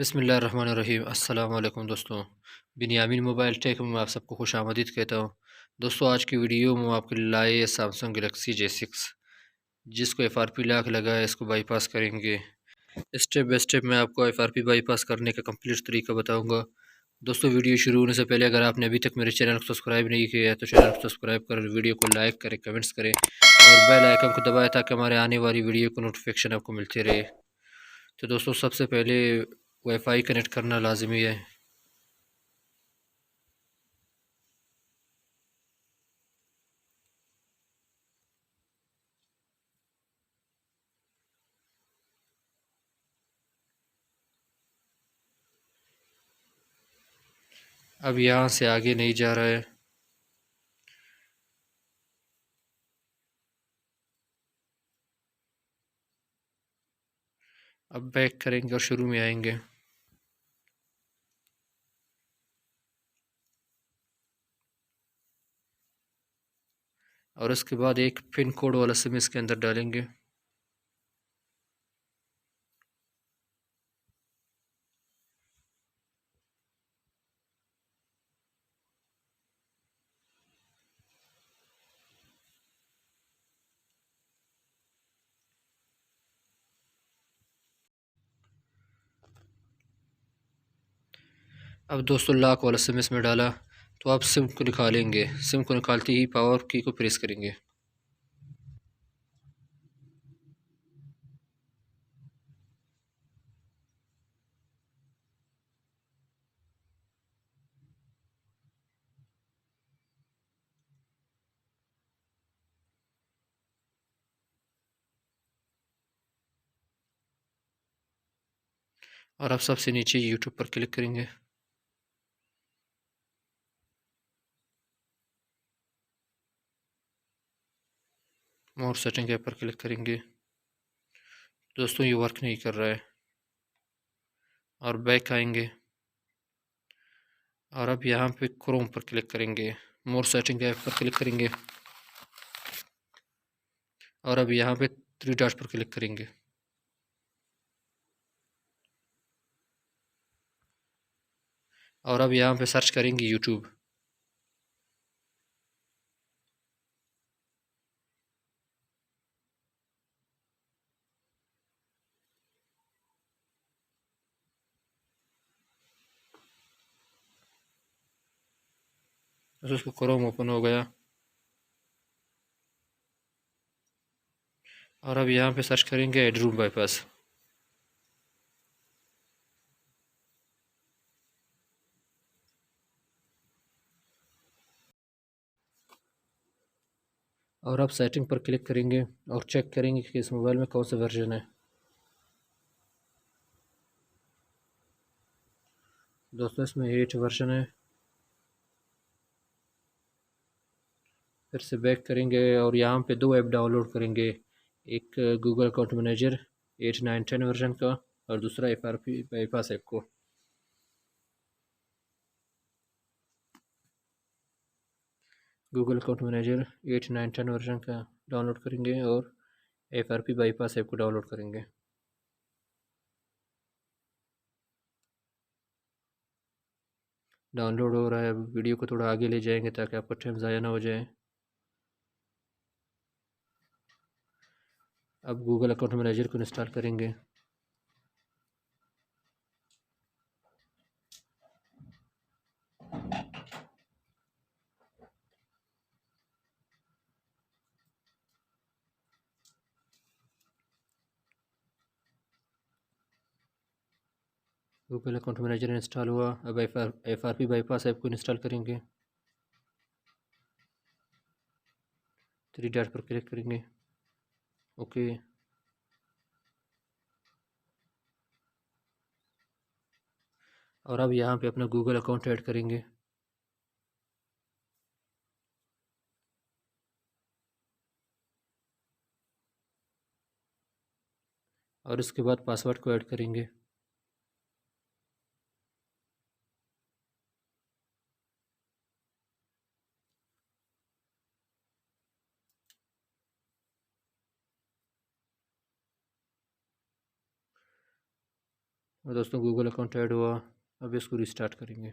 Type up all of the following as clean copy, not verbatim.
बिस्मिल्लाहिर्रहमानिर्रहीम। अस्सलाम वालेकुम दोस्तों। बिनियामिन मोबाइल टेक में मैं आप सबको खुश आमदीद कहता हूँ। दोस्तों, आज की वीडियो में आपके लिए लाए सैमसंग गलेक्सी J6, जिसको FRP लाख लगा है, इसको बाईपास करेंगे। स्टेप बाय स्टेप मैं आपको FRP बाईपास करने का कंप्लीट तरीका बताऊंगा। दोस्तों, वीडियो शुरू होने से पहले अगर आपने अभी तक मेरे चैनल को सब्सक्राइब नहीं किया है तो चैनल को सब्सक्राइब कर वीडियो को लाइक करें, कमेंट्स करें और बेल आइकन को दबाएं ताकि हमारे आने वाली वीडियो को नोटिफिकेशन आपको मिलती रहे। तो दोस्तों, सबसे पहले वाईफाई कनेक्ट करना लाजमी है। अब यहाँ से आगे नहीं जा रहा है। अब बैक करेंगे और शुरू में आएंगे और उसके बाद एक पिन कोड वाला सिम इसके अंदर डालेंगे। अब दोस्तों, लॉक वाला सिम इसमें डाला तो आप सिम को निकालेंगे। सिम को निकालते ही पावर की को प्रेस करेंगे और आप सबसे नीचे यूट्यूब पर क्लिक करेंगे। मोर सेटिंग ऐप पर क्लिक करेंगे। दोस्तों, ये वर्क नहीं कर रहा है और बैक आएंगे और अब यहाँ पे क्रोम पर क्लिक करेंगे। मोर सेटिंग ऐप पर क्लिक करेंगे और अब यहाँ पे थ्री डॉट पर क्लिक करेंगे और अब यहाँ पे सर्च करेंगे यूट्यूब। तो उसको क्रोम ओपन हो गया और अब यहाँ पे सर्च करेंगे हेडरूम बाईपास। और आप सेटिंग पर क्लिक करेंगे और चेक करेंगे कि इस मोबाइल में कौन सा वर्जन है। दोस्तों, इसमें 8 वर्जन है। फिर से बैक करेंगे और यहाँ पे दो ऐप डाउनलोड करेंगे। एक गूगल अकाउंट मैनेजर 8, 9, 10 वर्जन का और दूसरा FRP बाईपास ऐप को। गूगल अकाउंट मैनेजर 8, 9, 10 वर्जन का डाउनलोड करेंगे और FRP बाईपास ऐप को डाउनलोड करेंगे। डाउनलोड हो रहा है। अब वीडियो को थोड़ा आगे ले जाएंगे ताकि आपका टाइम ज़ाया ना हो जाए। अब गूगल अकाउंट मैनेजर को इंस्टॉल करेंगे। गूगल अकाउंट मैनेजर इंस्टॉल हुआ। अब FRP बाईपास ऐप को इंस्टॉल करेंगे। थ्री डॉट पर क्लिक करेंगे। ओके। और अब यहाँ पे अपना गूगल अकाउंट ऐड करेंगे। और इसके बाद पासवर्ड को ऐड करेंगे। और दोस्तों गूगल अकाउंट ऐड हुआ। अब इसको रिस्टार्ट करेंगे।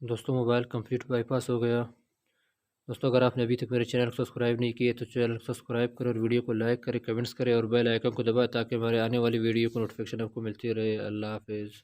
दोस्तों मोबाइल कंप्लीट बाईपास हो गया। दोस्तों अगर आपने अभी तक मेरे चैनल को सब्सक्राइब नहीं किए तो चैनल को सब्सक्राइब करें और वीडियो को लाइक करें, कमेंट्स करें और बेल आइकन को दबाएं ताकि हमारे आने वाली वीडियो को नोटिफिकेशन आपको मिलती रहे। अल्लाह हाफिज़।